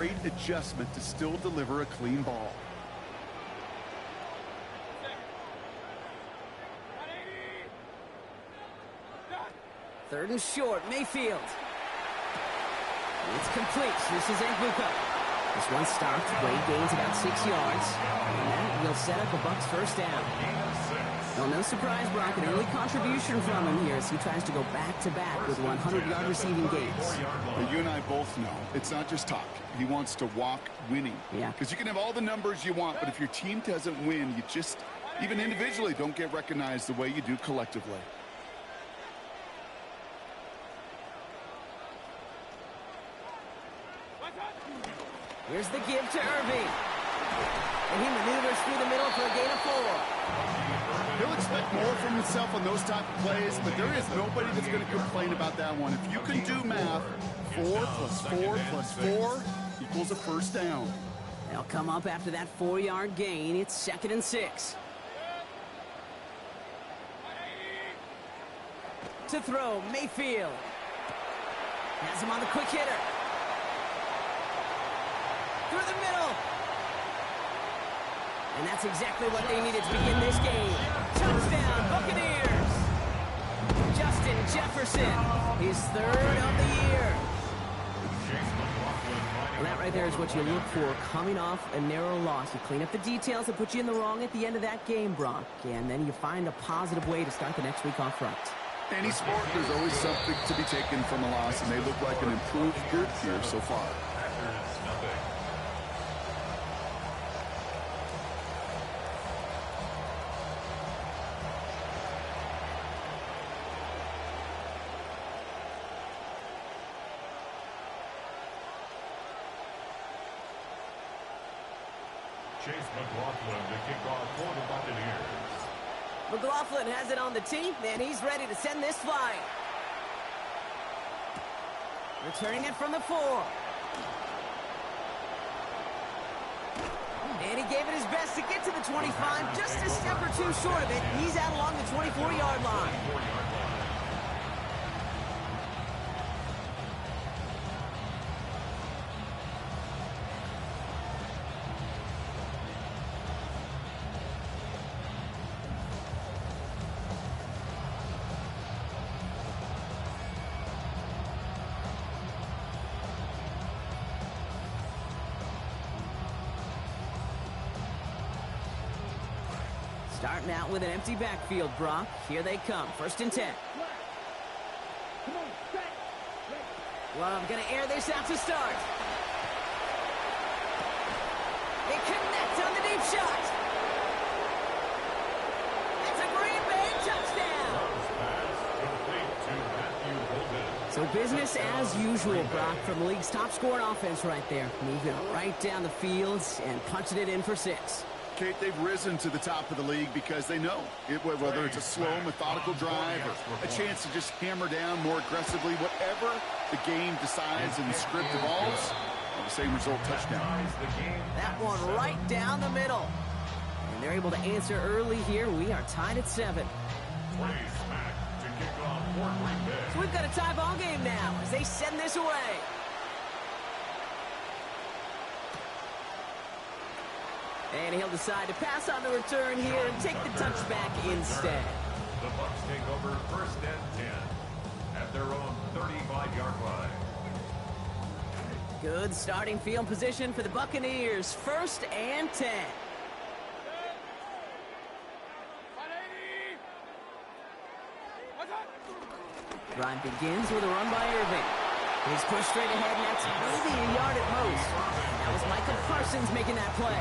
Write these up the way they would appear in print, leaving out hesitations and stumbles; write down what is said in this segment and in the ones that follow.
Great adjustment to still deliver a clean ball. Third and short, Mayfield. It's complete. This is Nguka. This one stopped. Wade gains about 6 yards. And that will set up the Bucs first down. Well, no surprise, Brock. An early contribution from him here as he tries to go back-to-back with 100-yard receiving gains. Well, you and I both know it's not just talk. He wants to walk winning. Yeah. Because you can have all the numbers you want, but if your team doesn't win, you just, even individually, don't get recognized the way you do collectively. Here's the give to Irving. And he maneuvers through the middle for a gain of 4. He'll expect more from himself on those type of plays, but there is nobody that's going to complain about that one. If you can do math, 4 plus 4 plus 4 equals a first down. They'll come up after that 4-yard gain. It's 2nd and 6. To throw, Mayfield. Has him on the quick hitter. Through the middle. And that's exactly what they needed to begin this game. Touchdown, Buccaneers. Justin Jefferson, his 3rd of the year. Well, that right there is what you look for coming off a narrow loss. You clean up the details that put you in the wrong at the end of that game, Brock. And then you find a positive way to start the next week off right. Any sport, there's always something to be taken from a loss, and they look like an improved group here so far. Chase McLaughlin to kick off for the Buccaneers. McLaughlin has it on the tee, and he's ready to send this flying. Returning it from the 4. And he gave it his best to get to the 25, just a step or 2 short of it. He's out along the 24-yard line. Starting out with an empty backfield, Brock. Here they come. 1st and 10. Love going to air this out to start. They connect on the deep shot. It's a Green Bay touchdown. So business as usual, Brock, from the league's top scoring offense right there. Moving right down the field and punching it in for 6. Kate, they've risen to the top of the league because they know whether it's a slow, methodical drive or a chance to just hammer down more aggressively, whatever the game decides and the script evolves, the same result, touchdown. That one right down the middle. And they're able to answer early here. We are tied at 7. So we've got a tie ball game now as they send this away. And he'll decide to pass on the return here and take the touchback instead. The Bucs take over 1st and 10 at their own 35-yard line. Good starting field position for the Buccaneers. 1st and 10. Drive begins with a run by Irving. He's pushed straight ahead, and that's maybe a yard at most. That was Michael Parsons making that play.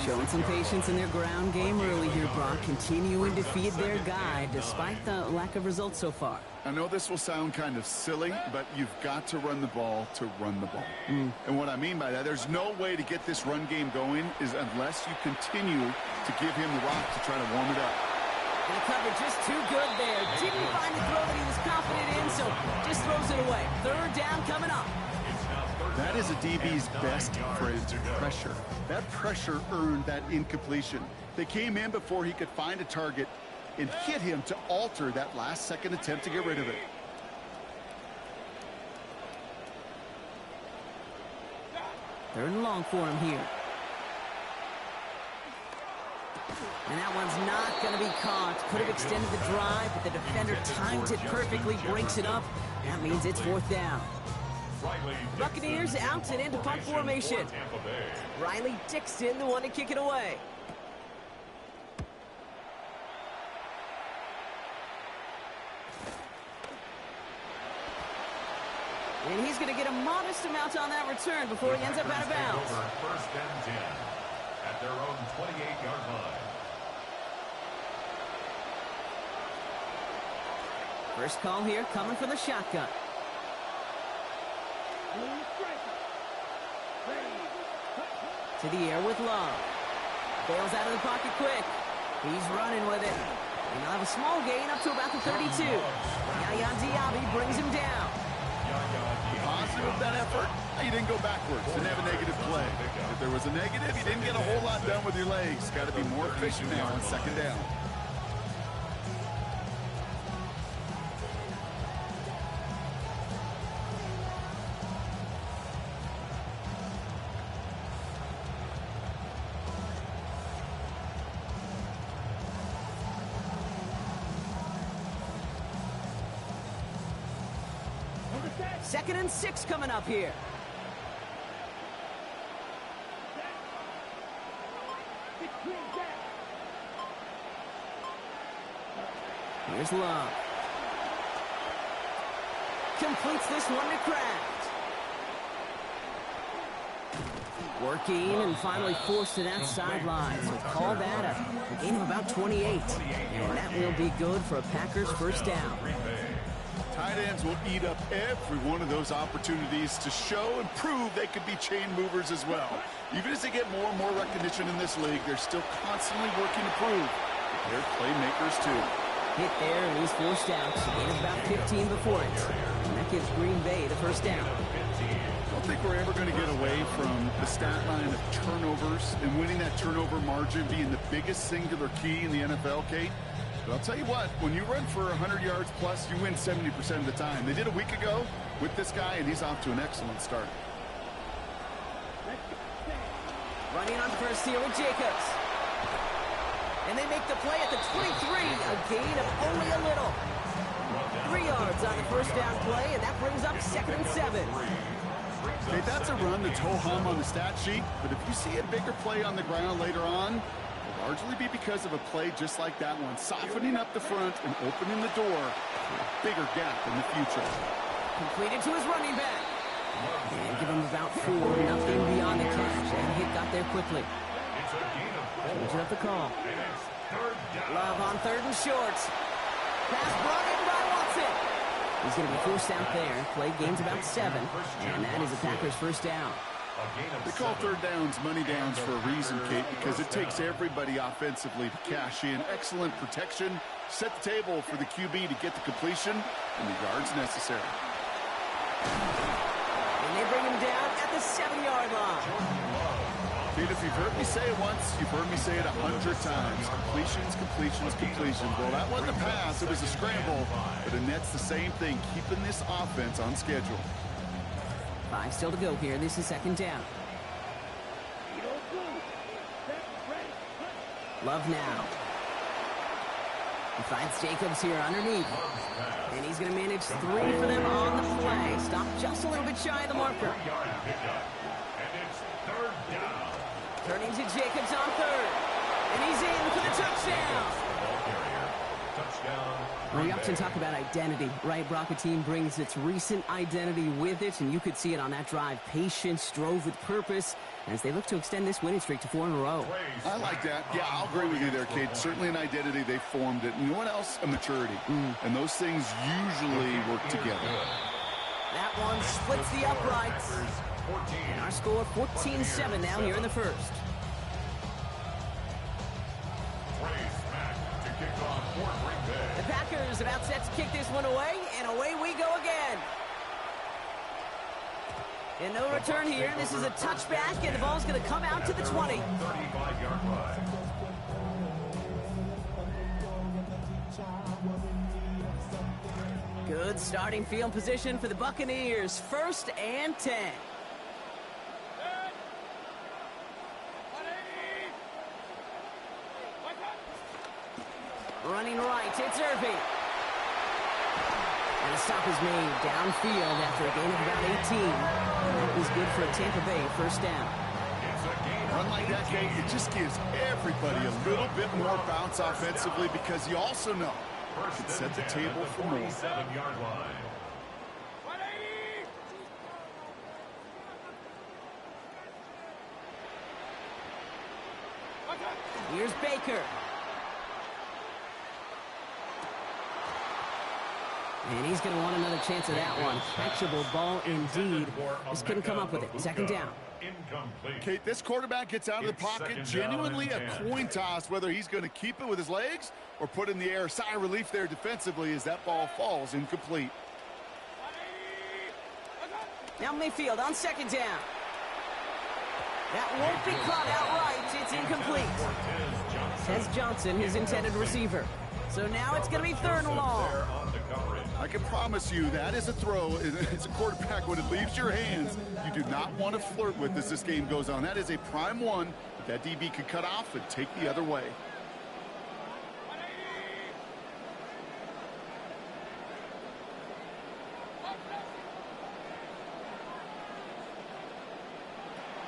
Showing some patience in their ground game early here, Brock, continuing to feed their guy despite the lack of results so far. I know this will sound kind of silly, but you've got to run the ball to run the ball. And what I mean by that, there's no way to get this run game going is unless you continue to give him the rock to try to warm it up. And the cover just too good there. Didn't find the throw that he was confident in, so just throws it away. 3rd down coming up. That is a DB's best friend, pressure. That pressure earned that incompletion. They came in before he could find a target and hit him to alter that last-second attempt to get rid of it. Third and long for him here. And that one's not going to be caught. Could have extended the drive, but the defender timed it perfectly, breaks it up. That means it's fourth down. Buccaneers out and into punt formation. Riley Dixon, the one to kick it away. And he's going to get a modest amount on that return before he ends up out of bounds. First and 10 at their own 28-yard line. First call here coming from the shotgun. To the air with Love. Bails out of the pocket quick. He's running with it. And he'll have a small gain up to about the 32. Yaya Diaby brings him down. Positive of that effort, he didn't go backwards, didn't have a negative play. If there was a negative, you didn't get a whole lot done with your legs. Got to be more efficient now on second down. Second and 6 coming up here. Here's Love. Completes this one to Kraft. Working and finally forced to that sideline. So call that a gain of about 28. And that will be good for a Packers first down. Tight ends will eat up every one of those opportunities to show and prove they could be chain movers as well. Even as they get more and more recognition in this league, they're still constantly working to prove that they're playmakers too. Hit there and he's forced out. Gain of about 15 before it. And that gives Green Bay the first down. I don't think we're ever going to get away from the stat line of turnovers and winning that turnover margin being the biggest singular key in the NFL, Kate. But I'll tell you what, when you run for 100 yards plus, you win 70% of the time. They did a week ago with this guy, and he's off to an excellent start. Running on first here with Jacobs. And they make the play at the 23, a gain of only a little. 3 yards on the first down play, and that brings up second and 7. Okay, that's a run that's ho-hum on the stat sheet, but if you see a bigger play on the ground later on, it'll largely be because of a play just like that one, softening up the front and opening the door for a bigger gap in the future. Completed to his running back. And give him about 4, nothing beyond the catch, and hit got there quickly. Changing up the call. Love on third and short. Pass brought in by Watson. He's going to be forced out there. Play gains about 7, and that is a Packers first down. They call third downs money downs for a reason, Kate, because it takes everybody offensively to cash in. Excellent protection, set the table for the QB to get the completion and the yards necessary. And they bring him down at the 7-yard line. Kate, if you've heard me say it once, you've heard me say it 100 times. Completions, completions, completions. Well, that wasn't a pass, it was a scramble, but Annette's the same thing, keeping this offense on schedule. 5 still to go here. This is second down. Love now. He finds Jacobs here underneath. And he's going to manage 3 for them on the play. Stop just a little bit shy of the marker. And it's third down. Turning to Jacobs on third. And he's in for the touchdown. Touchdown. We often talk about identity, right? Brock, a team brings its recent identity with it, and you could see it on that drive. Patience, drove with purpose, as they look to extend this winning streak to 4 in a row. I like that. Yeah, I'll agree with you there, Kate. Certainly an identity, they formed it. And you know what else? A maturity. And those things usually work together. That one splits the uprights. And our score 14-7 now here in the first. The Packers about set to kick this one away, and away we go again. And no return here. This is a touchback, and the ball's going to come out to the 20. 35-yard line. Good starting field position for the Buccaneers. 1st and 10. Looking right, it's Irving. And a stop is made downfield after a gain of about 18. And that was good for a Tampa Bay first down. Run like that, Kate, it just gives everybody a little bit more bounce offensively because you also know it can set the table for more. 7-yard line. Here's Baker. And he's going to want another chance at that one. Catchable ball indeed. Just couldn't come up with it. Second down. Incomplete. Kate, this quarterback gets out of the pocket, genuinely a coin toss, whether he's going to keep it with his legs or put it in the air. Sigh of relief there defensively as that ball falls incomplete. Now Mayfield on second down. That won't be caught outright. It's incomplete. Says Johnson, his intended receiver. So now it's going to be third and long. I can promise you that is a throw. It's a quarterback when it leaves your hands. You do not want to flirt with as this game goes on. That is a prime one that DB could cut off and take the other way.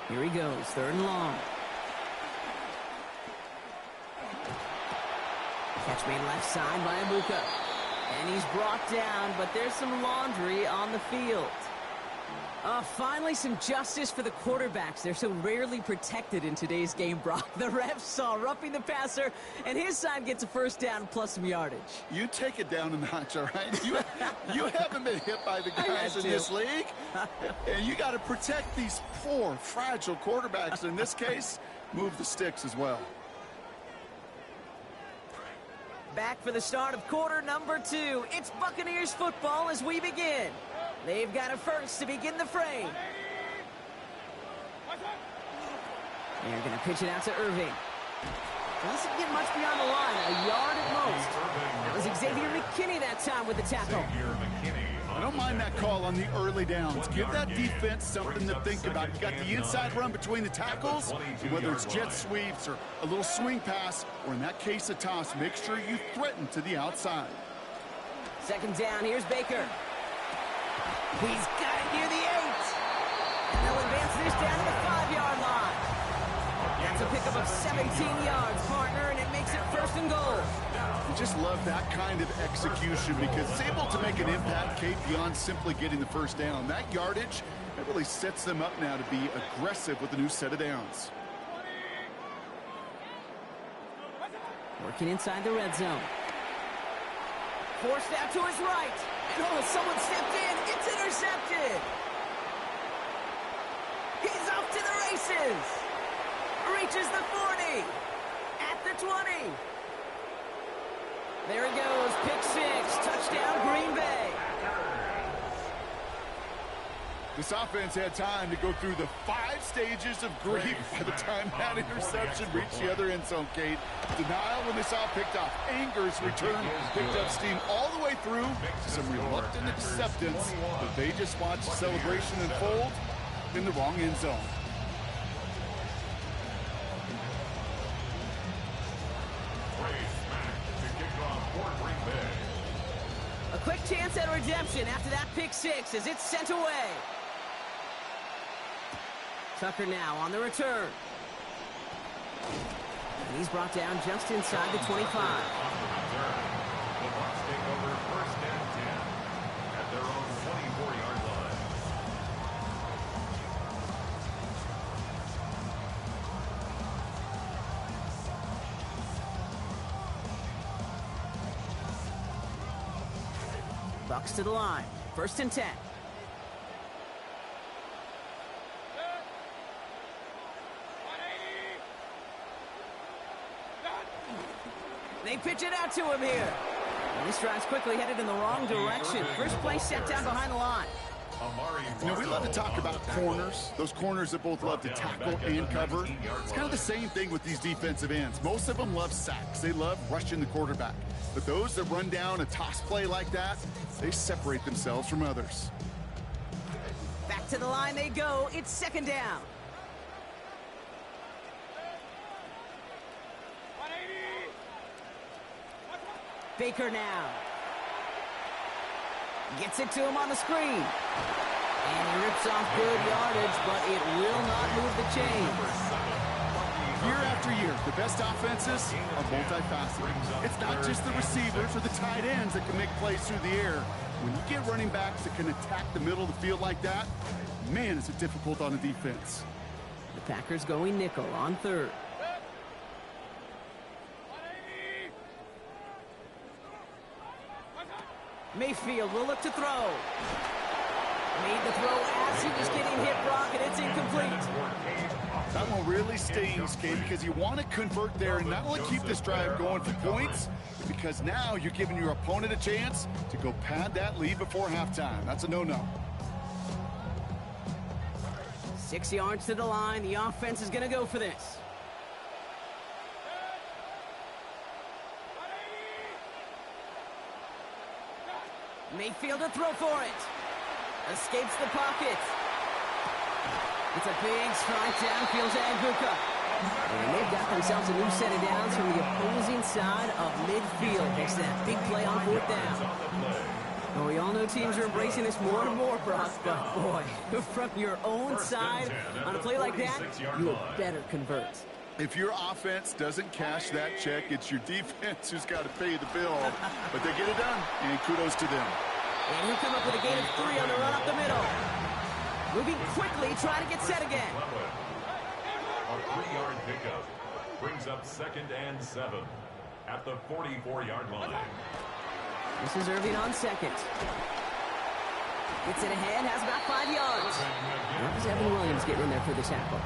Here he goes, third and long. Catch made left side by Abuka. And he's brought down, but there's some laundry on the field. Finally some justice for the quarterbacks. They're so rarely protected in today's game, Brock. The refs saw roughing the passer, and his side gets a first down plus some yardage. You take it down a notch, all right? You haven't been hit by the guys in this league. And you got to protect these poor, fragile quarterbacks. In this case, move the sticks as well. Back for the start of quarter number 2. It's Buccaneers football as we begin. They've got a first to begin the frame. They're going to pitch it out to Irving. Doesn't get much beyond the line, a yard at most. That was Xavier McKinney that time with the tackle. I don't mind that call on the early downs. Give that defense something to think about. You got the inside run between the tackles, whether it's jet sweeps or a little swing pass, or in that case a toss, make sure you threaten to the outside. Second down, here's Baker. He's got it near the 8. And they'll advance this down to the 5-yard line. That's a pickup of 17 yards, partner, and it makes it first and goal. I just love that kind of execution because it's able to make an impact, Kate, beyond simply getting the first down. That yardage, it really sets them up now to be aggressive with the new set of downs. Working inside the red zone. Forced out to his right. And someone stepped in. It's intercepted. He's off to the races. Reaches the 40. At the 20. There he goes. Pick 6. Touchdown, Green Bay. This offense had time to go through the 5 stages of grief by the time that interception reached the other end zone, Kate. Denial when they saw it picked off. Anger's return picked up steam all the way through. Some reluctant acceptance that they just watched the celebration unfold in the wrong end zone. A quick chance at redemption after that pick 6 as it's sent away. Tucker now on the return. And he's brought down just inside the 25. The Bucs take over first and 10 at their own 24-yard line. Bucs to the line. First and 10. They pitch it out to him here. And this drive's quickly headed in the wrong direction. First play set down behind the line. You know, we love to talk about corners, those corners that both love to tackle and cover. It's kind of the same thing with these defensive ends. Most of them love sacks. They love rushing the quarterback. But those that run down a toss play like that, they separate themselves from others. Back to the line they go. It's second down. Baker now. Gets it to him on the screen. And he rips off good yardage, but it will not move the chains. Year after year, the best offenses are multifaceted. It's not just the receivers or the tight ends that can make plays through the air. When you get running backs that can attack the middle of the field like that, man, is it difficult on the defense. The Packers going nickel on third. Mayfield will look to throw. Made the throw as he was getting hit, Brock, and it's incomplete. That one really stings, Kate, because you want to convert there and not only keep this drive going for points, but because now you're giving your opponent a chance to go pad that lead before halftime. That's a no-no. 6 yards to the line. The offense is going to go for this. Mayfield to throw for it. Escapes the pocket. It's a big strike downfield to Aguka. And they've got themselves a new set of downs from the opposing side of midfield. Makes that big play on fourth down. Well, we all know teams are embracing this more and more, Brock, but boy, from your own side on a play like that, you had better convert. If your offense doesn't cash that check, it's your defense who's got to pay the bill. But they get it done, and kudos to them. And he'll come up with a gain of 3 on the run up the middle. Moving quickly, trying to get set again. A 3-yard pickup brings up 2nd and 7 at the 44-yard line. This is Irving on second. Gets it ahead, has about 5 yards. That was Evan Williams getting in there for the tackle.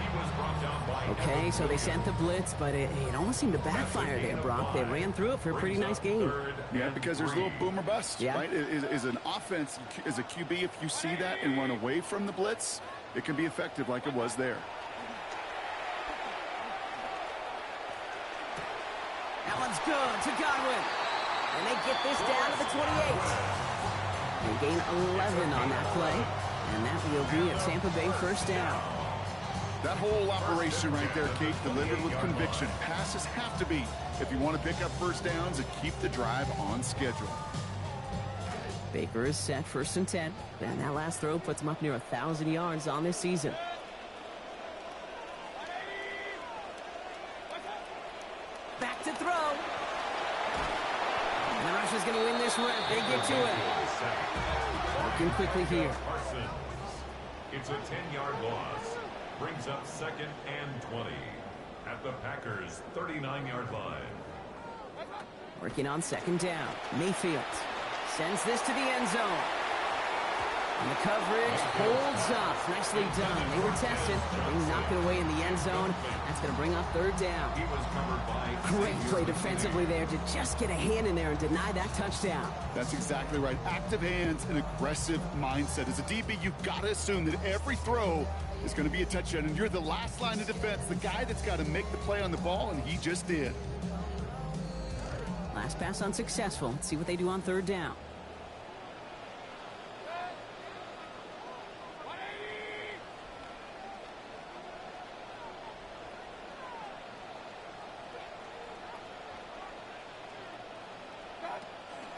Okay, so they sent the blitz, but it almost seemed to backfire there, Brock. They ran through it for a pretty nice gain. Yeah, because there's a little boom or bust, right? Is an offense, as a QB, if you see that and run away from the blitz, it can be effective like it was there. That one's good to Godwin. And they get this down to the 28. They gain 11 on that play, and that will be a Tampa Bay first down. That whole operation right there, Kate, delivered with conviction. Passes have to be if you want to pick up first downs and keep the drive on schedule. Baker is set 1st and 10, and that last throw puts him up near 1,000 yards on this season. Back to throw. And the Rush is going to win this rep. They get to it. Working quickly here. It's a 10-yard loss. Brings up 2nd and 20 at the Packers' 39-yard line. Working on 2nd down. Mayfield sends this to the end zone. And the coverage holds up. Nicely done. They were tested. They knocked it away in the end zone. That's going to bring up 3rd down. He was covered by Great play defensively there to just get a hand in there and deny that touchdown. That's exactly right. Active hands and aggressive mindset. As a DB, you've got to assume that every throw is going to be a touchdown, and you're the last line of defense, the guy that's got to make the play on the ball, and he just did. Last pass unsuccessful. Let's see what they do on 3rd down.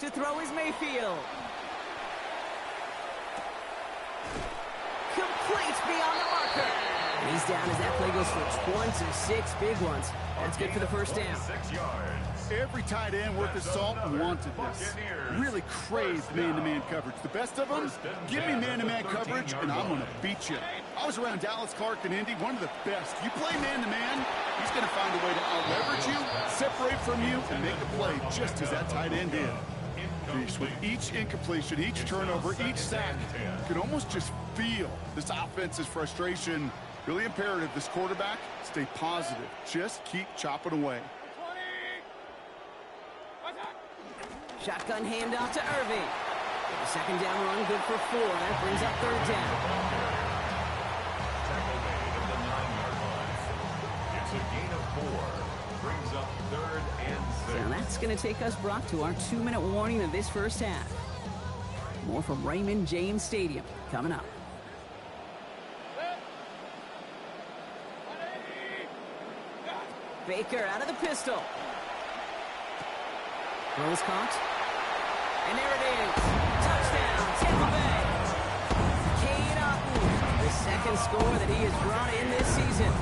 To throw is Mayfield. Complete beyond the marker. And he's down as that play goes for 26 big ones. That's good for the first down. 6 yards. Every tight end worth his salt wanted this. Really craved man-to-man coverage. The best of them, give me man-to-man coverage, and I'm going to beat you. I was around Dallas Clark and Indy, one of the best. You play man-to-man, he's going to find a way to out-leverage you, separate from you, and make a play just as that tight end did. With each incompletion, each turnover, each sack, you can almost just feel this offense's frustration. Really imperative, this quarterback, stay positive. Just keep chopping away. Shotgun handoff to Irving. The 2nd down run good for 4. That brings up 3rd down. Tackle made at the 9-yard line. It's a gain of 4. Brings up 3rd and 6. And that's going to take us, Brock, to our 2-minute warning of this first half. More from Raymond James Stadium coming up. Baker out of the pistol. Throw is caught. And there it is. Touchdown, Tampa Bay. Cade Otton, the second score that he has brought in this season.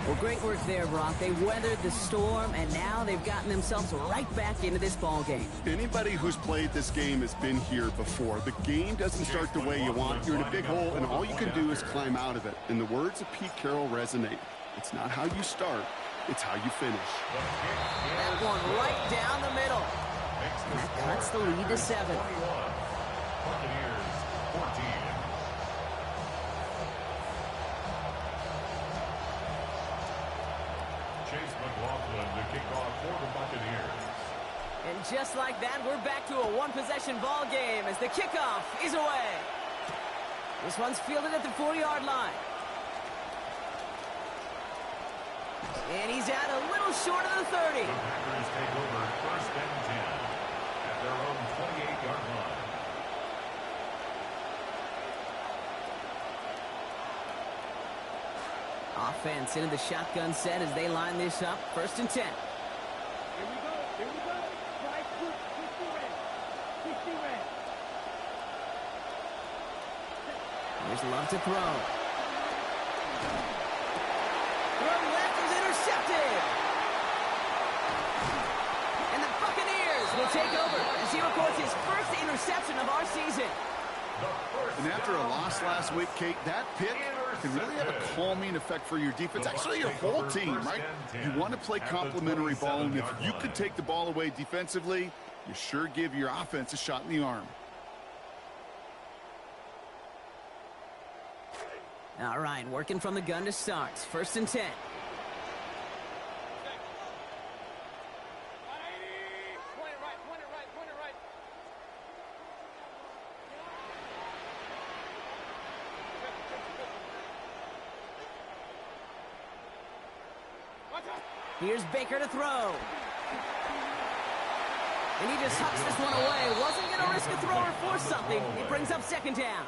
Well, great work there, Brock. They weathered the storm, and now they've gotten themselves right back into this ball game. Anybody who's played this game has been here before. The game doesn't start the way you want. You're in a big hole, and all you can do is climb out of it. And the words of Pete Carroll resonate. It's not how you start, it's how you finish. That one right down the middle. And that cuts the lead to 7. Buccaneers 14. Chase McLaughlin to kick off for the Buccaneers. And just like that, we're back to a one-possession ball game as the kickoff is away. This one's fielded at the 40-yard line. And he's out a little short of the 30. The Packers take over 1st and 10 at their own 28-yard line. Offense into the shotgun set as they line this up. 1st and 10. Here we go. Right foot, 50 red. 50 red. There's Love to throw. Throw left is intercepted. And the Buccaneers will take over as he records his first interception of our season. And after a loss last week, Kate, that pick can really have a calming effect for your defense. Actually, your whole team, right? You want to play complementary ball, and if you could take the ball away defensively, you sure give your offense a shot in the arm. All right, working from the gun to start. 1st and 10. Here's Baker to throw. And he just hucks this one away. Wasn't going to risk a throw or force something. It brings up 2nd down.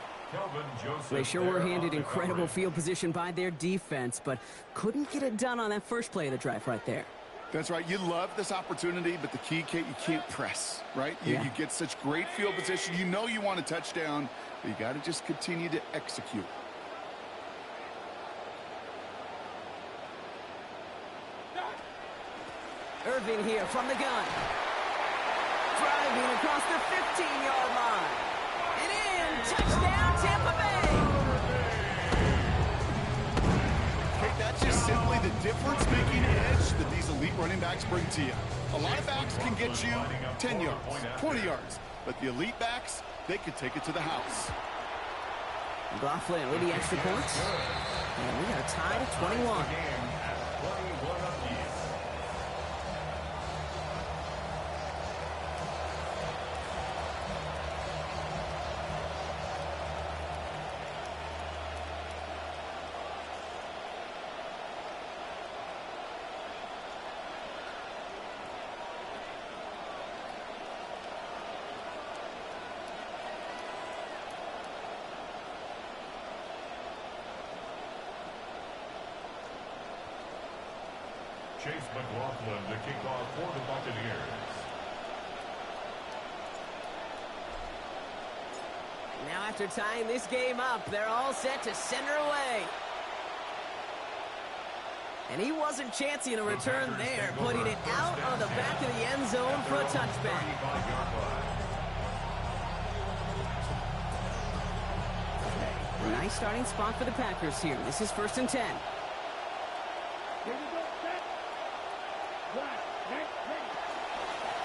They sure were handed incredible field position by their defense, but couldn't get it done on that first play of the drive right there. That's right. You love this opportunity, but the key, Kate, you can't press, right? You get such great field position. You know you want a touchdown, but you got to just continue to execute. Irvin here from the gun. Driving across the 15-yard line. And in, touchdown, Tampa Bay. Hey, that's just simply the difference-making edge that these elite running backs bring to you. A lot of backs can get you 10 yards, 20 yards, but the elite backs, they can take it to the house. McLaughlin with the extra points. And we are tied at 21. Chase McLaughlin to kick off for the Buccaneers. Now after tying this game up, they're all set to send her away. And he wasn't chancing a return there, putting it out of the back of the end zone for a touchback. A nice starting spot for the Packers here. This is 1st and 10. Here we go. Set. Right.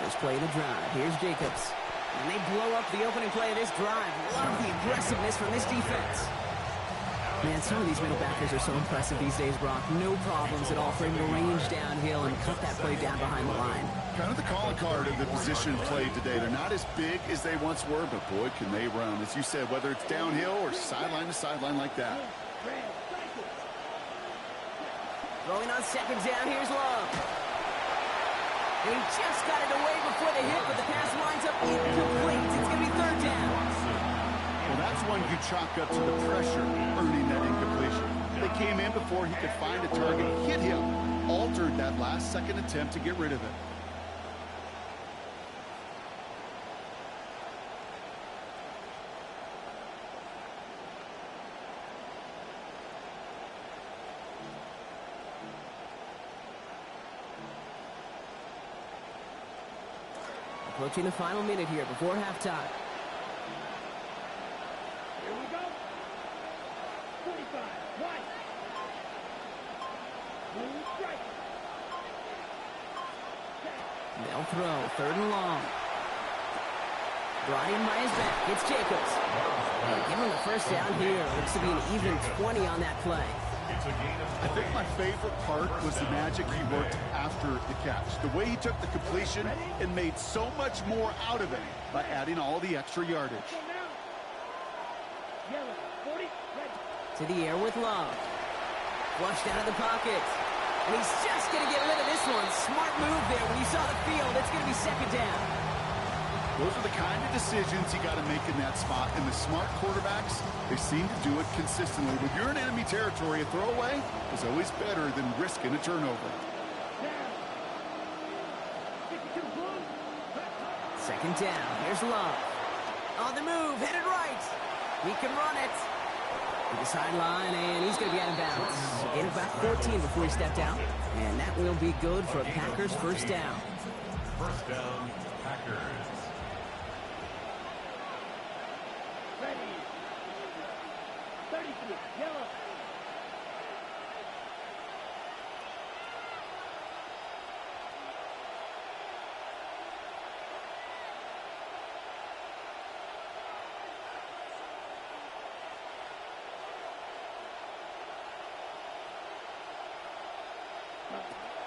First play of the drive. Here's Jacobs. And they blow up the opening play of this drive. Love the aggressiveness from this defense. Man, some of these middle backers are so impressive these days, Brock. No problems at all for him to range downhill and cut that play down behind the line. Kind of the calling card of the position played today. They're not as big as they once were, but boy, can they run. As you said, whether it's downhill or sideline to sideline like that. Throwing on 2nd down, here's Love. And he just got it away before the hit, but the pass winds up incomplete. It's going to be 3rd down. Well, that's one you chalk up to the pressure earning that incompletion. They came in before he could find a target, hit him, altered that last second attempt to get rid of it. Approaching the final minute here before halftime. Here we go. 45. One. Blue strike. They'll throw. 3rd and long. Brian by his back. It's Jacobs. And give him the first down here. Looks to be an even 20 on that play. I think my favorite part was the magic he worked after the catch. The way he took the completion and made so much more out of it by adding all the extra yardage. Go now. Yellow. 40. Red. To the air with Love. Flushed out of the pocket. And he's just going to get rid of this one. Smart move there when he saw the field. It's going to be 2nd down. Those are the kind of decisions you got to make in that spot. And the smart quarterbacks, they seem to do it consistently. When you're in enemy territory, a throwaway is always better than risking a turnover. Down. 52 blue. 2nd down. Here's Love. On the move. Headed right. He can run it. To the sideline, and he's going to be out of bounds. Gain about 14 before he stepped out. And that will be good for a Packers 1st down. 1st down, Packers. Ready. 33. Yellow.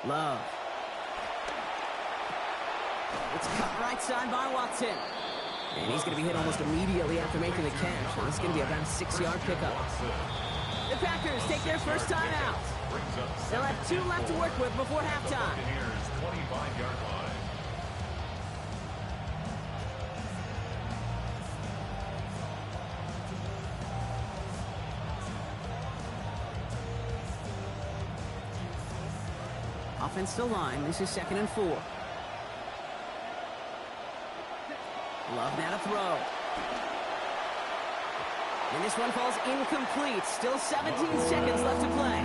Love. It's cut right side by Watson. And he's going to be hit almost immediately after making the catch. And it's going to be about a 6-yard pickup. The Packers take their first time out. They'll have 2 left to work with before halftime. 25-yard line. Offensive line. This is 2nd and 4. Love now to throw. And this one falls incomplete. Still 17 seconds left to play.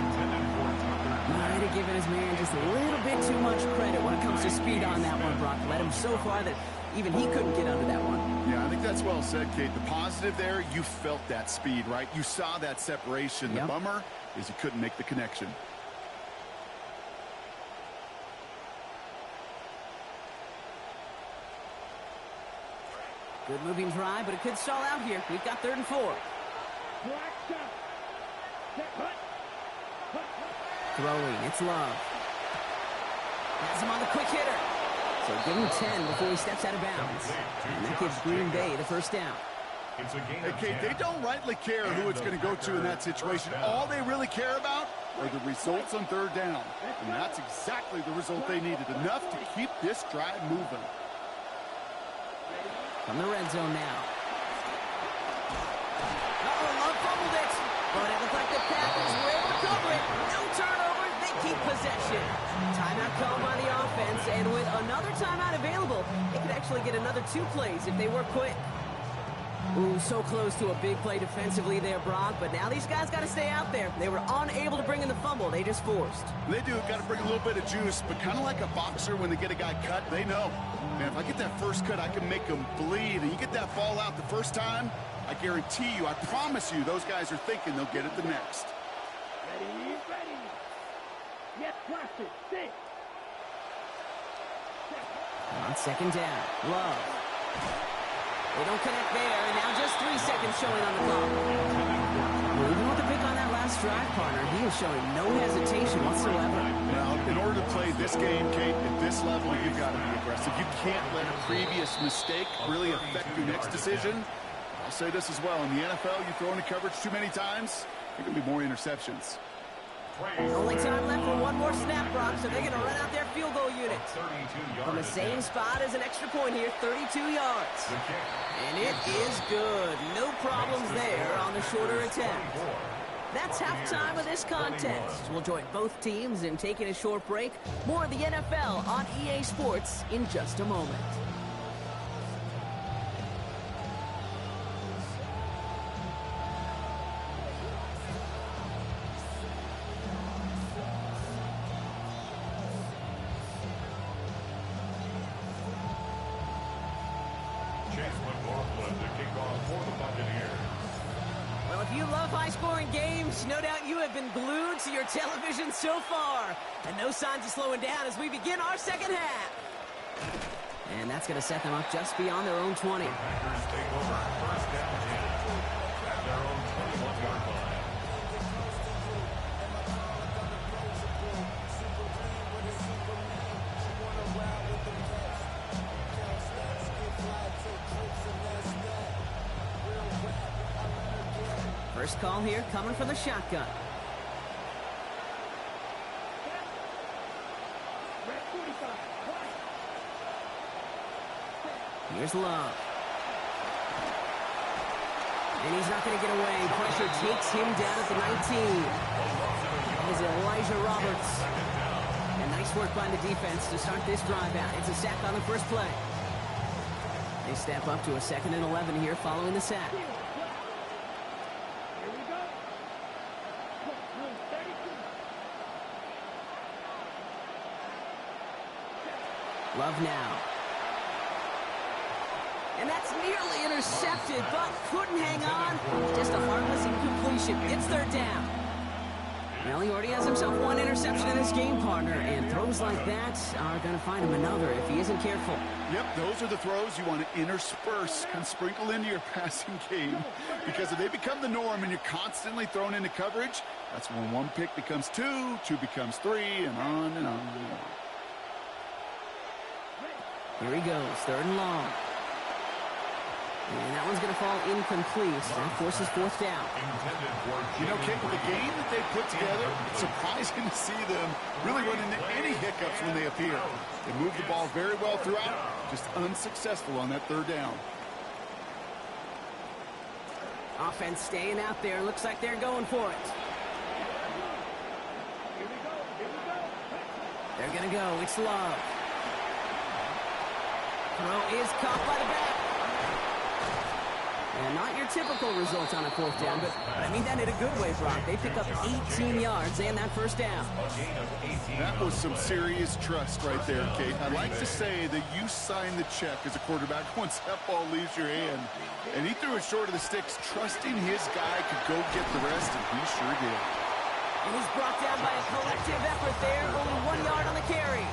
Might have given his man just a little bit too much credit when it comes to speed on that one, Brock. Led him so far that even he couldn't get under that one. Yeah, I think that's well said, Kate. The positive there, you felt that speed, right? You saw that separation. Yep. The bummer is you couldn't make the connection. Good moving drive, but it could stall out here. We've got 3rd and 4. Black shot. Set. Hut. Throwing, it's Love. Has him on the quick hitter. So give him 10 before he steps out of bounds. And that gives Green Bay the first down. Hey, Kate, they don't rightly care who it's going to go to in that situation. All they really care about are the results on 3rd down. And that's exactly the result they needed. Enough to keep this drive moving. From the red zone now. Love fumbled it. But it looked like the Packers were able to cover it. No turnover. They keep possession. Timeout called by the offense. And with another timeout available, they could actually get another 2 plays if they work quick. Ooh, so close to a big play defensively there, Brock. But now these guys got to stay out there. They were unable to bring in the fumble. They just forced. They do. Got to bring a little bit of juice. But kind of like a boxer when they get a guy cut, they know. Man, if I get that first cut, I can make them bleed. And you get that ball out the first time, I guarantee you, I promise you, those guys are thinking they'll get it the next. Ready. Yes, blast it. Six. On 2nd down, Love. They don't connect there, and now just 3 seconds showing on the clock. Well, even with the pick on that last drive, partner, he is showing no hesitation whatsoever. Well, in order to play this game, Kate, at this level, you've got to be aggressive. You can't let a previous mistake really affect your next decision. I'll say this as well. In the NFL, you throw into coverage too many times, there can be more interceptions. Only time left for one more snap, Brock, so they're going to run out their field goal unit. From the same spot as an extra point here, 32 yards. And it is good. No problems there on the shorter attempt. That's halftime of this contest. We'll join both teams in taking a short break. More of the NFL on EA Sports in just a moment. high-scoring games. No doubt you have been glued to your television so far. And no signs of slowing down as we begin our second half. And that's going to set them up just beyond their own 20. The Packers take over first down at their own 21-yard line. First call here coming from the shotgun. Here's Love. And he's not going to get away. Pressure takes him down at the 19. That is Elijah Roberts. And nice work by the defense to start this drive out. It's a sack on the first play. They step up to a 2nd and 11 here following the sack. Love now. And that's nearly intercepted, but couldn't hang on. Just a harmless incompletion. It's 3rd down. Well, he already has himself 1 interception in his game, partner, and throws like that are going to find him another if he isn't careful. Yep, those are the throws you want to intersperse and sprinkle into your passing game, because if they become the norm and you're constantly thrown into coverage, that's when 1 pick becomes 2, 2 becomes 3, and on and on and on. Here he goes, 3rd and long. And that one's going to fall incomplete. That forces 4th down. You know, Kate, with the game that they put together, it's surprising to see them really run into any hiccups when they appear. They move the ball very well throughout, just unsuccessful on that 3rd down. Offense staying out there. Looks like they're going for it. They're going to go. It's Love. Throw is caught by the back. And not your typical results on a 4th down, but I mean that in a good way, Brock. They pick up 18 yards and that 1st down. That was some serious trust right there, Kate. I like to say that you sign the check as a quarterback once that ball leaves your hand. And he threw it short of the sticks, trusting his guy could go get the rest, and he sure did. And he's brought down by a collective effort there, only 1 yard on the carry.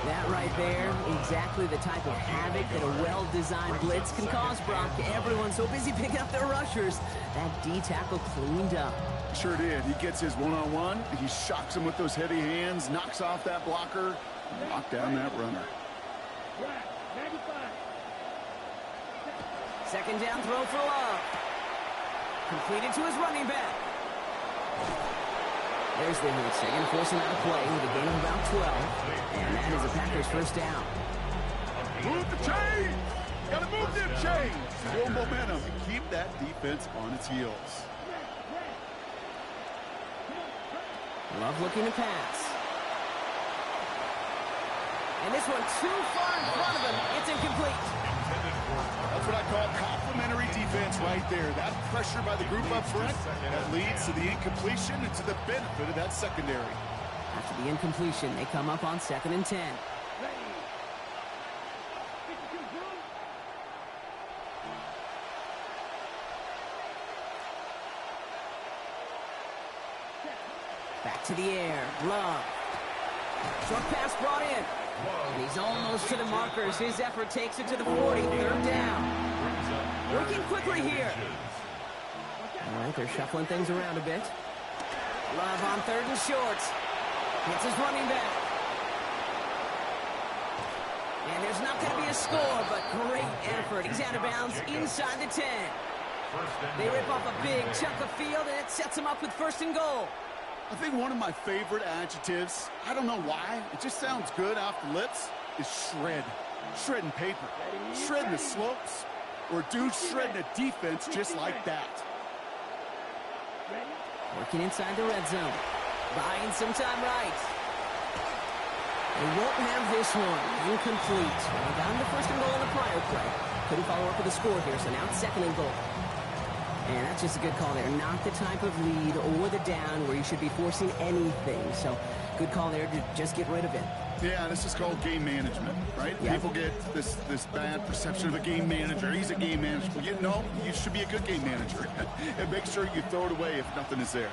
That right there, exactly the type of havoc that a well-designed blitz can cause, Brock. Everyone's so busy picking up their rushers. That D-tackle cleaned up. Sure did. He gets his one-on-one. He shocks him with those heavy hands, knocks off that blocker, and knocked down that runner. 2nd down throw for Love. Completed to his running back. There's the hit. They're going to force him out of play with a gain of about 12. And that is a Packers 1st down. Move the chains! Gotta move them chains! Build momentum and keep that defense on its heels. Love looking to pass. And this one too far in front of him. It's incomplete. That's what I call complimentary defense right there. That pressure by the group up front, that leads to the incompletion and to the benefit of that secondary. After the incompletion, they come up on 2nd and 10. Back to the air. Love. Short pass brought in. And he's almost to the markers. His effort takes it to the 40. 3rd down. Working quickly here. All right, they're shuffling things around a bit. Love on 3rd and short. Hits his running back. And there's not going to be a score, but great effort. He's out of bounds inside the 10. They rip off a big chunk of field, and it sets him up with 1st and goal. I think one of my favorite adjectives, I don't know why, it just sounds good off the lips, is shred. Shredding paper. Shredding the slopes. Or dude shredding a defense just like that. Working inside the red zone. Buying some time right. They won't have this one. Incomplete. They got him the 1st and goal on the prior play. Couldn't follow up with a score here, so now it's 2nd and goal. And that's just a good call there. Not the type of lead or the down where you should be forcing anything. So good call there to just get rid of it. Yeah, this is called game management, right? Yep. People get this bad perception of a game manager. He's a game manager. Well, you should be a good game manager. And make sure you throw it away if nothing is there.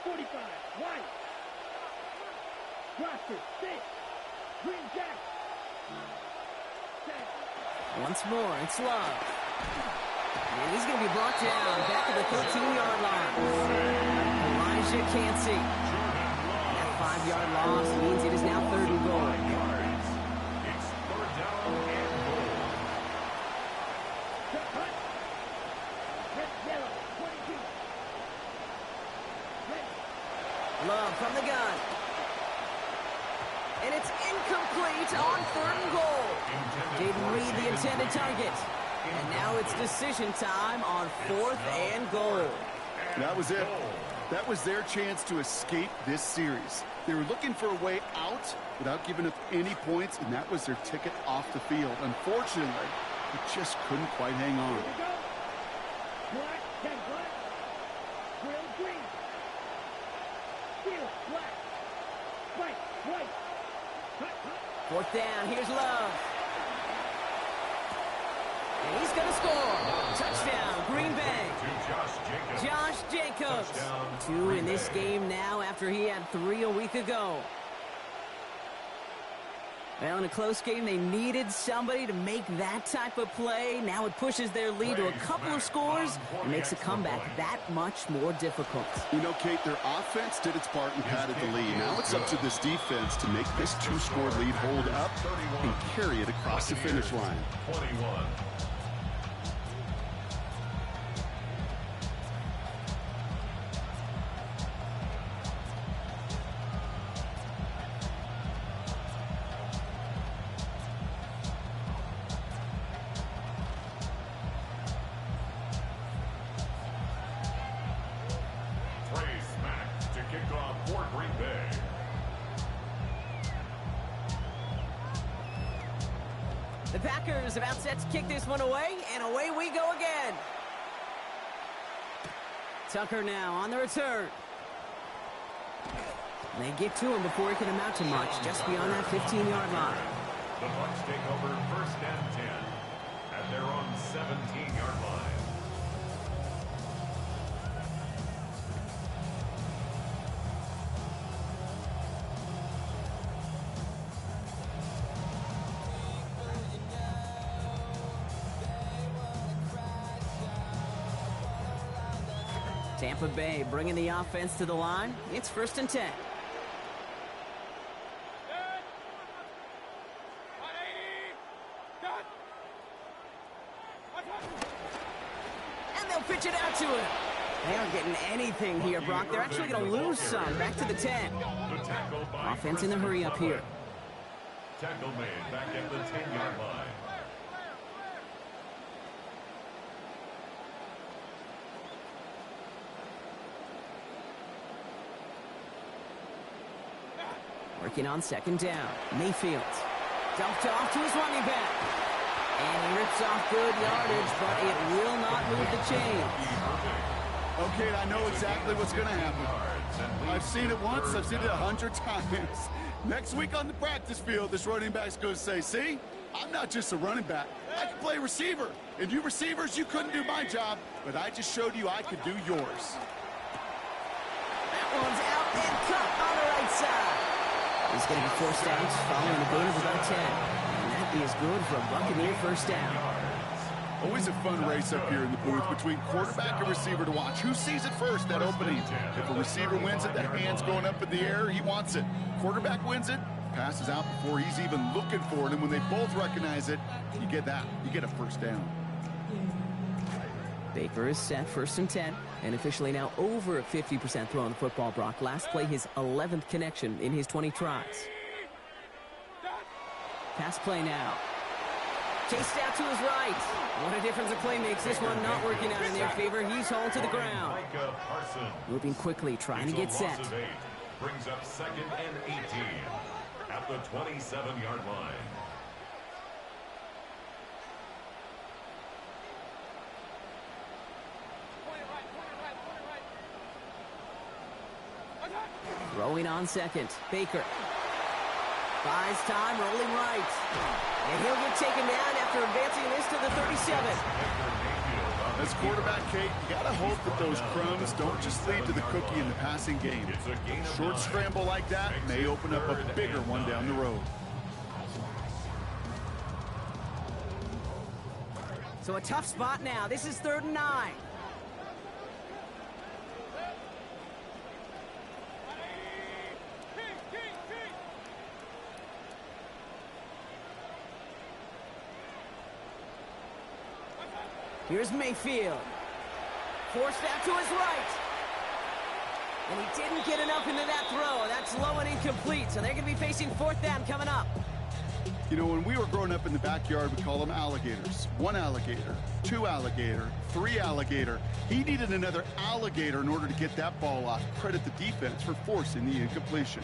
45, one. Roster, 6. Green Jack. 10. Once more, it's Love. And he's going to be brought down back at the 13-yard line. Elijah can't see. That 5-yard loss means it is now 3rd and goal. It's 3rd down and goal. Cut. Red, yellow, 22. Red. Love from the gun. And it's incomplete on 3rd and goal. Didn't read the intended target. And now it's decision time on 4th and goal. That was it. That was their chance to escape this series. They were looking for a way out without giving up any points, and that was their ticket off the field. Unfortunately, they just couldn't quite hang on. Here we go. Black, 10 black. Grill green. Steel, black. White. Cut. 4th down, here's Love. And he's going to score. Touchdown, Green Bay. Josh Jacobs. 2 in this game now after he had 3 a week ago. Well, in a close game, they needed somebody to make that type of play. Now it pushes their lead to a couple of scores and makes a comeback that much more difficult. You know, Kate, their offense did its part and padded the lead. Now it's up to this defense to make this 2-score lead hold up and carry it across the finish line. 21. The Packers about set to kick this one away, and away we go again. Tucker now on the return. And they get to him before he can amount to much, just beyond that 15-yard line. The Bucs take over 1st and 10 at their own 17-yard line. Tampa Bay bringing the offense to the line. It's 1st and 10. And they'll pitch it out to him. They aren't getting anything here, Brock. They're actually going to lose some. Back to the 10. Offense in the hurry up here. Tackle made back at the 10-yard line. Working on 2nd down. Mayfield. Dumped off to his running back. And he rips off good yardage, but it will not move the chains. Okay, I know exactly what's going to happen. I've seen it once. I've seen it 100 times. Next week on the practice field, this running back's going to say, see, I'm not just a running back. I can play receiver. And you receivers, you couldn't do my job, but I just showed you I could do yours. That one's out and cut on the right side. He's going to be forced out following a gain of about 10. And that is good for a Buccaneer 1st down. Always a fun race up here in the booth between quarterback and receiver to watch. Who sees it first, that opening? If a receiver wins it, the hand's going up in the air, he wants it. Quarterback wins it, passes out before he's even looking for it. And when they both recognize it, you get that. You get a 1st down. Baker is set 1st and 10. And officially now over 50% throwing the football, Brock. Last play, his 11th connection in his 20 tries. Pass play now. Chased out to his right. What a difference a play makes. This one not working out in their favor. He's hauled to the ground. Moving quickly, trying to get set. Brings up 2nd and 18 at the 27-yard line. Throwing on second. Baker. Buys time, rolling right. And he'll get taken down after advancing this to the 37. As quarterback, Kate, you got to hope that those crumbs don't just lead to the cookie in the passing game. Short scramble like that may open up a bigger one down the road. So a tough spot now. This is 3rd and 9. Here's Mayfield. Forced out to his right. And he didn't get enough into that throw. That's low and incomplete. So they're going to be facing 4th down coming up. You know, when we were growing up in the backyard, we call them alligators. 1 alligator, 2 alligator, 3 alligator. He needed another alligator in order to get that ball off. Credit the defense for forcing the incompletion.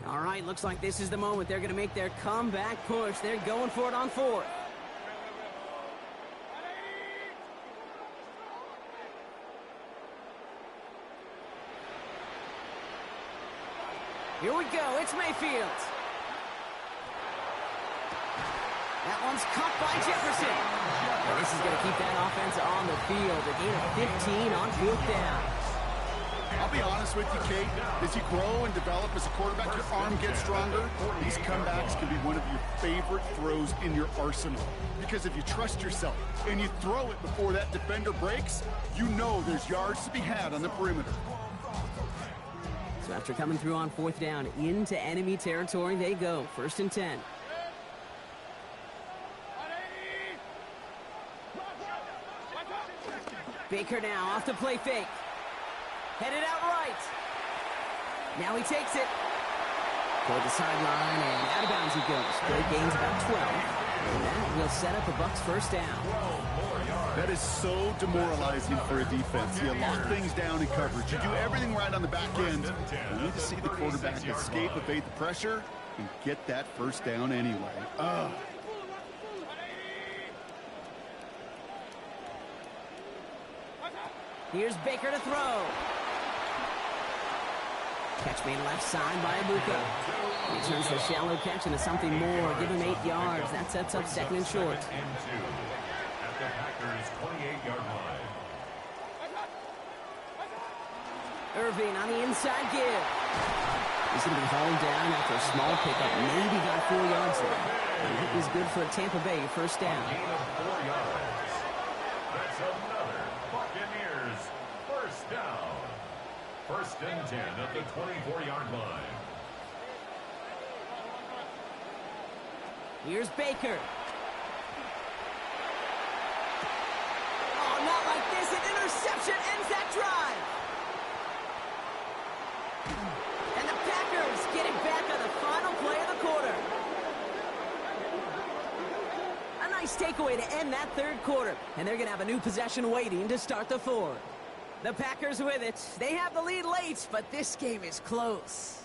All right, looks like this is the moment. They're going to make their comeback push. They're going for it on 4th. Here we go. It's Mayfield. That one's caught by Jefferson. And this is going to keep that offense on the field. A gain of 15 on 4th down. I'll be honest with you, Kate. As you grow and develop as a quarterback, your arm gets stronger. These comebacks can be one of your favorite throws in your arsenal. Because if you trust yourself and you throw it before that defender breaks, you know there's yards to be had on the perimeter. So after coming through on 4th down, into enemy territory they go. 1st and 10. Baker now off the play fake. Headed out right. Now he takes it. Toward the sideline and out of bounds he goes. Play gains about 12. And that will set up the Bucs 1st down. That is so demoralizing for a defense. You lock things down in coverage. You do everything right on the back end. You need to see the quarterback escape, evade the pressure, and get that 1st down anyway. Here's Baker to throw. Catch made left side by Abuka. He turns the shallow catch into something more. Give him 8 yards. That sets up 2nd and short. At the Packers' 28-yard line. Irving on the inside give. He's going to be hauled down after a small pickup. Maybe got 4 yards there. And it was good for a Tampa Bay 1st down. Gain of 4 yards. That's another Buccaneers 1st down. 1st and 10 at the 24-yard line. Here's Baker. Oh, not like this. An interception ends that drive. And the Packers get it back on the final play of the quarter. A nice takeaway to end that 3rd quarter. And they're going to have a new possession waiting to start the 4th. The Packers with it. They have the lead late, but this game is close.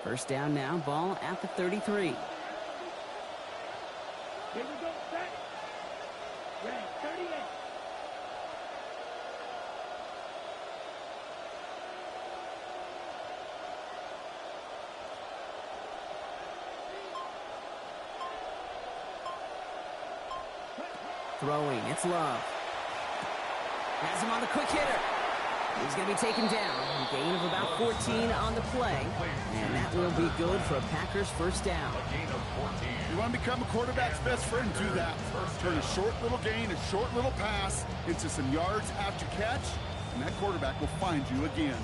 First down now, ball at the 33. Here we go, set. Ready, 38. Throwing, it's Love. Has him on the quick hitter. He's going to be taken down. A gain of about 14 on the play. And that will be good for a Packers 1st down. Gain of 14. You want to become a quarterback's best friend? Do that. Turn a short little gain, a short little pass into some yards after catch, and that quarterback will find you again.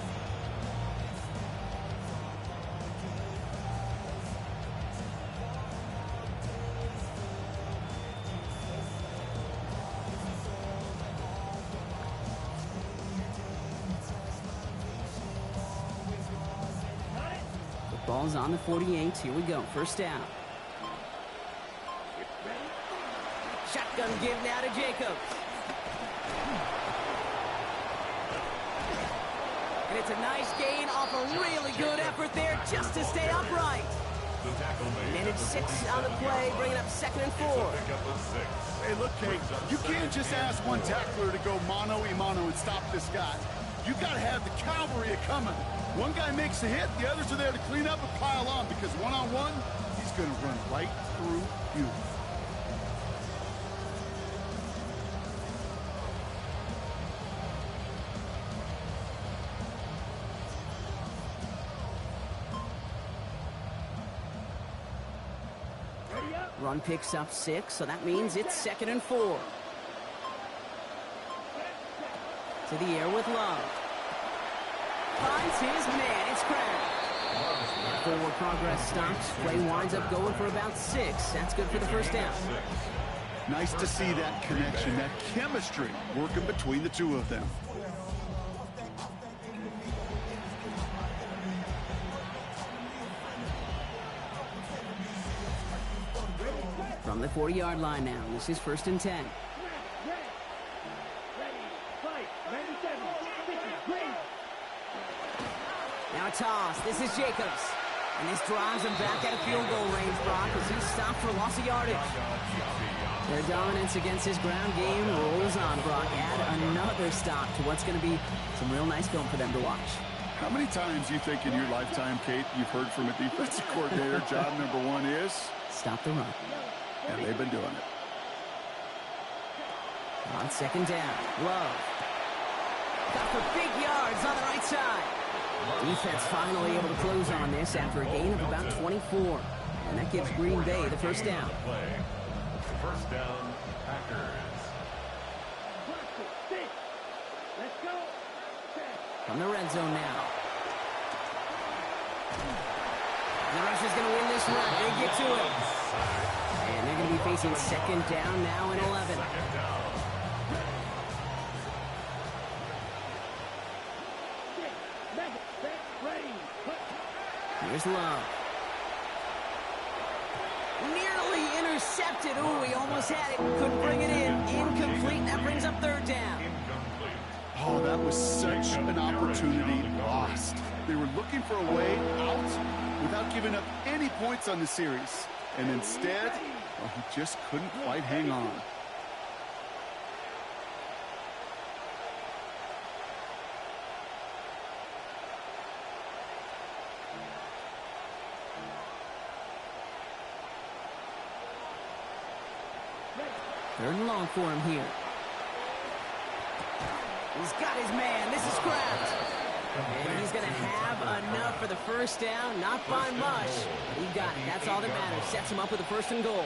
Ball's on the 48. Here we go. First down. Shotgun give now to Jacobs. And it's a nice gain off a really good effort there just to stay upright. And then it's 6 on the play, bringing up 2nd and 4. Hey, look, Kate, you can't just ask one tackler to go mano-a-mano and stop this guy. You got to have the cavalry coming. One guy makes a hit, the others are there to clean up and pile on, because one-on-one, he's going to run right through you. Run picks up 6, so that means it's 2nd and 4. To the air with Love. Finds his man. It's Crab. Forward progress stops. Play winds up going for about 6. That's good for the first down. Nice to see that connection, that chemistry working between the two of them. From the 40-yard line now. This is 1st and 10. Now a toss. This is Jacobs. And this drives him back out of field goal range, Brock, as he's stopped for loss of yardage. Their dominance against his ground game rolls on, Brock. Add another stop to what's going to be some real nice film for them to watch. How many times do you think in your lifetime, Kate, you've heard from a defensive coordinator, job number 1 is? Stop the run. And they've been doing it. On 2nd down, Love. Got for big yards on the right side. Defense finally able to close on this after a gain of about 24. And that gives Green Bay the first down. First down, Packers. Let's go. From the red zone now. And the rush is going to win this run. They get to it. And they're going to be facing 2nd down now and 11. Here's Love. Nearly intercepted. Ooh, he almost had it. Couldn't bring it in. Incomplete. That brings up 3rd down. Oh, that was such an opportunity lost. They were looking for a way out without giving up any points on the series. And instead, well, he just couldn't quite hang on. Third and long for him here. He's got his man. This is Kraft. And he's going to have enough for the first down. Not by much. But he got it. That's all that matters. Sets him up with a 1st and goal.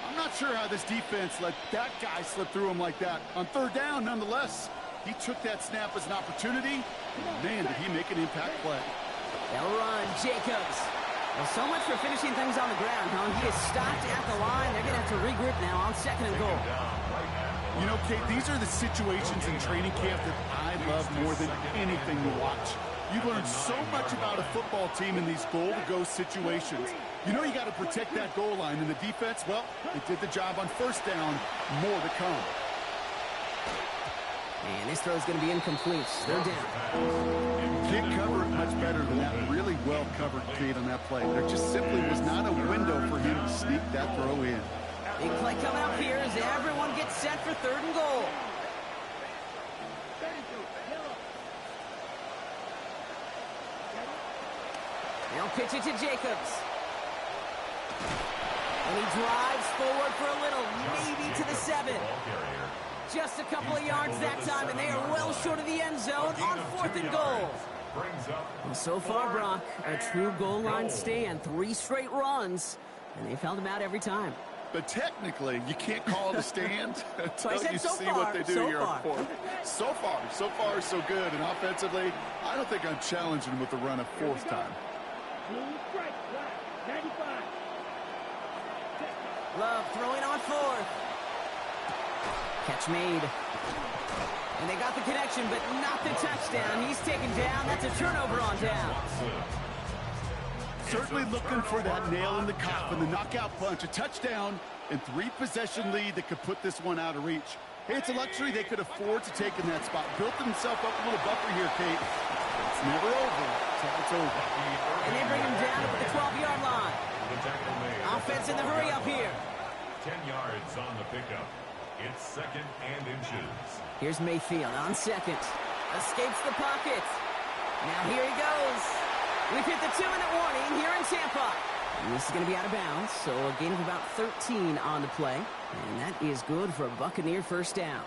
I'm not sure how this defense let that guy slip through him like that. On 3rd down, nonetheless, he took that snap as an opportunity. And man, did he make an impact play. They'll run. Jacobs. Well, so much for finishing things on the ground, huh? He is stopped at the line. They're going to have to regroup now on 2nd and goal. You know, Kate, these are the situations in training camp that I love more than anything to watch. You learn so much about a football team in these goal-to-go situations. You know you got to protect that goal line, and the defense, well, they did the job on 1st down. More to come. And this throw is going to be incomplete. 3rd down. Can't cover it much better than that really well-covered Kate on that play. There just simply was not a window for him to sneak that throw in. Big play coming up here as everyone gets set for 3rd and goal. They'll pitch it to Jacobs. And he drives forward for a little, maybe to the 7. Just a couple of yards that time, and they are well short of the end zone on 4th and goal. And so far, Brock, a true goal line stand. 3 straight runs, and they've held them out every time. But technically, you can't call it a stand until you so see far, what they do so here far. at 4th. So far, so good. And offensively, I don't think I'm challenging with the run a 4th time. Love throwing on 4th. Catch made. And they got the connection, but not the touchdown. He's taken down. That's a turnover on down. Certainly looking for that nail in the coffin, the knockout punch, a touchdown, and 3-possession lead that could put this one out of reach. Hey, it's a luxury they could afford to take in that spot. Built himself up a little buffer here, Kate. It's never over until it's over. And they bring him down at the 12-yard line. Offense in the hurry up here. 10 yards on the pickup. It's 2nd and inches. Here's Mayfield on second. Escapes the pocket. Now here he goes. We've hit the 2-minute warning here in Tampa. And this is going to be out of bounds, so a gain of about 13 on the play. And that is good for a Buccaneer first down.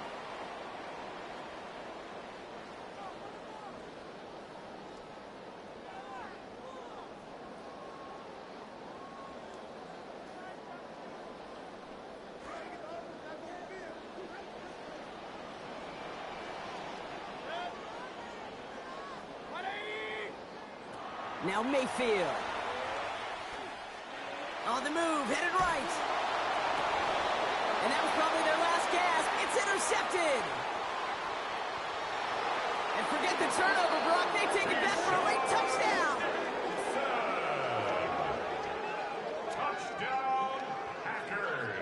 Now Mayfield. On the move, headed right. And that was probably their last gasp. It's intercepted. And forget the turnover, Brock. They take it back for a late touchdown. Touchdown, Packers.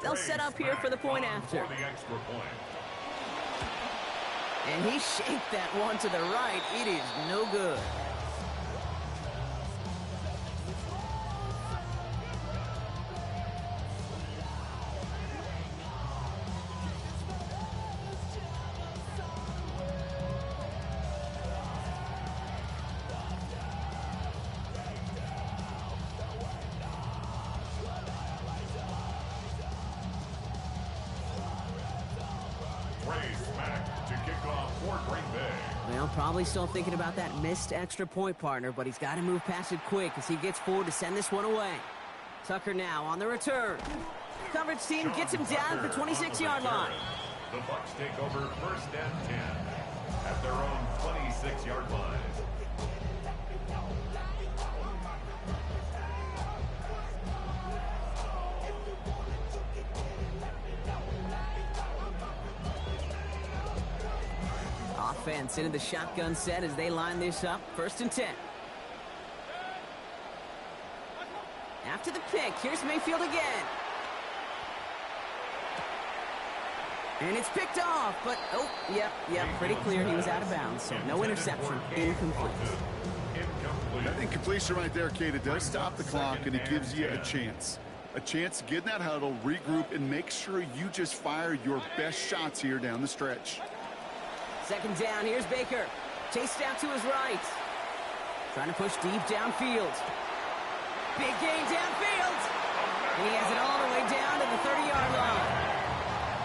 They'll set up here for the point after. For the extra point. And he shaped that one to the right. It is no good. Well, probably still thinking about that missed extra point, partner, but he's got to move past it quick as he gets forward to send this one away. Tucker now on the return. Coverage team gets him down at the 26-yard line. The Bucs take over 1st and 10 at their own 26-yard line. Offense into the shotgun set as they line this up. 1st and 10. After the pick, here's Mayfield again. And it's picked off, but, oh, yep, pretty clear he was out of bounds, so no interception, incomplete. That incompletion right there, Kate, it does stop the clock, and it gives you a chance. A chance to get in that huddle, regroup, and make sure you just fire your best shots here down the stretch. 2nd down, here's Baker. Chased out to his right. Trying to push deep downfield. Big gain downfield. He has it all the way down to the 30-yard line.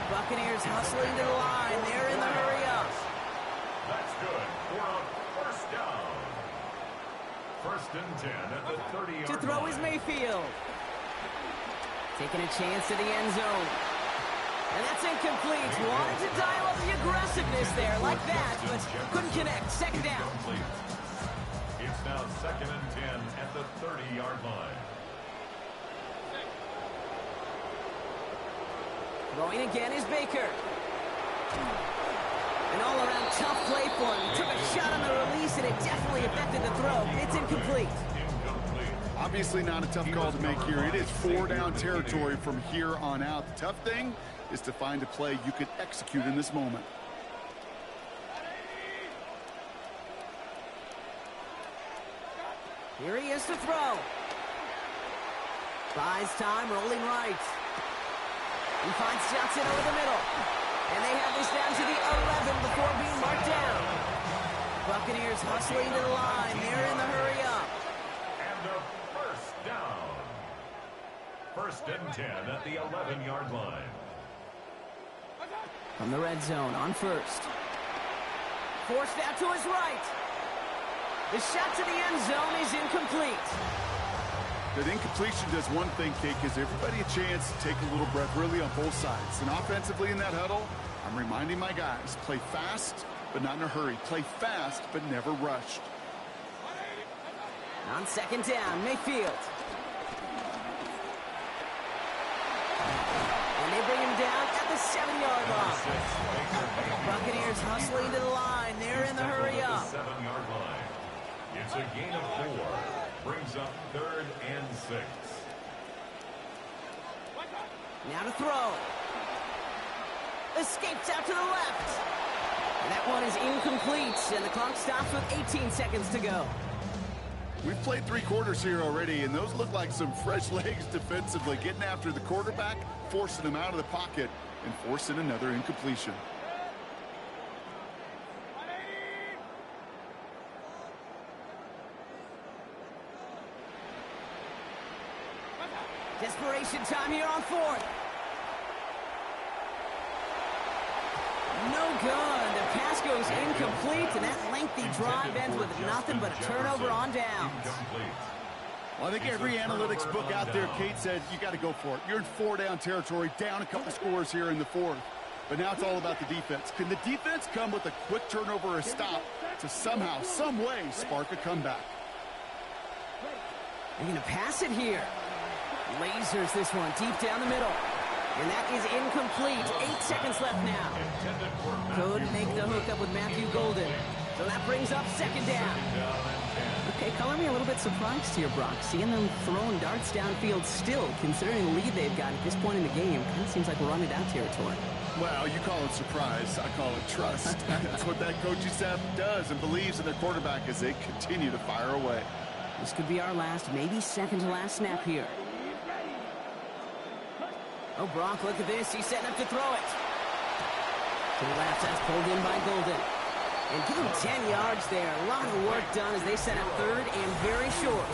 Buccaneers hustling to the line. They're in the hurry up. That's good for a 1st down. 1st and 10 at the 30-yard line. To throw is Mayfield. Taking a chance to the end zone. And that's incomplete. Wanted to dial up the aggressiveness there like that, but couldn't connect. 2nd down. It's now 2nd and 10 at the 30-yard line. Throwing again is Baker. An all-around tough play for him. He took a shot on the release, and it definitely affected the throw. It's incomplete. Obviously not a tough call to make here. It is 4-down territory from here on out. The tough thing is to find a play you can execute in this moment. Here he is to throw. Buys time, rolling right. He finds Johnson over the middle. And they have this down to the 11 before being marked down. Buccaneers hustling to the line. They're in the hurry up. And a 1st down. First and 10 at the 11-yard line. From the red zone on first. Forced out to his right. The shot to the end zone is incomplete. That incompletion does one thing, Kate, gives everybody a chance to take a little breath, really, on both sides. And offensively in that huddle, I'm reminding my guys, play fast, but not in a hurry. Play fast, but never rushed. On second down, Mayfield. And they bring him down at the 7-yard line. Buccaneers hustling to the line. They're in the hurry up. 7-yard line. It's a gain of 4. Brings up 3rd and 6. Now to throw. Escapes out to the left. And that one is incomplete, and the clock stops with 18 seconds to go. We've played 3 quarters here already, and those look like some fresh legs defensively, getting after the quarterback, forcing him out of the pocket, and forcing another incompletion. Desperation time here on 4th. No good. The pass goes incomplete, and that lengthy drive ends with nothing but a turnover on downs. Well, I think every analytics book out there, Kate, said you got to go for it. You're in 4-down territory, down a couple scores here in the 4th. But now it's all about the defense. Can the defense come with a quick turnover or a stop to somehow, some way, spark a comeback? They're going to pass it here. Lasers this one deep down the middle. And that is incomplete. 8 seconds left now. Couldn't make the hookup with Matthew Golden. So that brings up second down. Okay, color me a little bit surprised here, Brock. Seeing them throwing darts downfield still, considering the lead they've got at this point in the game, kind of seems like we're running out territory. Well, you call it surprise. I call it trust. That's what that coaching staff does and believes in their quarterback as they continue to fire away. This could be our last, maybe second to last snap here. Oh, Brock, look at this. He's setting up to throw it. To the left, that's pulled in by Golden. And give him 10 yards there. A lot of work done as they set up 3rd and very short.